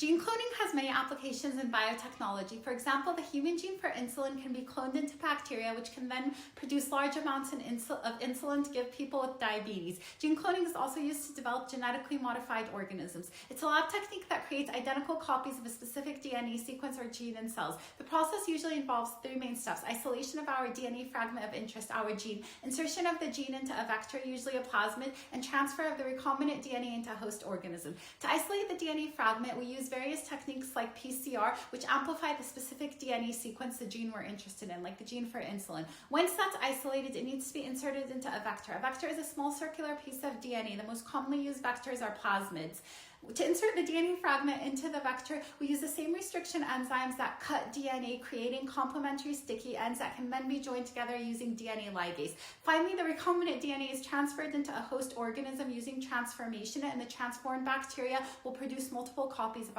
Gene cloning has many applications in biotechnology. For example, the human gene for insulin can be cloned into bacteria, which can then produce large amounts of insulin to give people with diabetes. Gene cloning is also used to develop genetically modified organisms. It's a lab technique that creates identical copies of a specific DNA sequence or gene in cells. The process usually involves three main steps: isolation of our DNA fragment of interest, our gene, insertion of the gene into a vector, usually a plasmid, and transfer of the recombinant DNA into a host organism. To isolate the DNA fragment, we use various techniques like PCR, which amplify the specific DNA sequence, the gene we're interested in, like the gene for insulin. Once that's isolated, it needs to be inserted into a vector. A vector is a small circular piece of DNA. The most commonly used vectors are plasmids. To insert the DNA fragment into the vector, we use the same restriction enzymes that cut DNA, creating complementary sticky ends that can then be joined together using DNA ligase. Finally, the recombinant DNA is transferred into a host organism using transformation, and the transformed bacteria will produce multiple copies of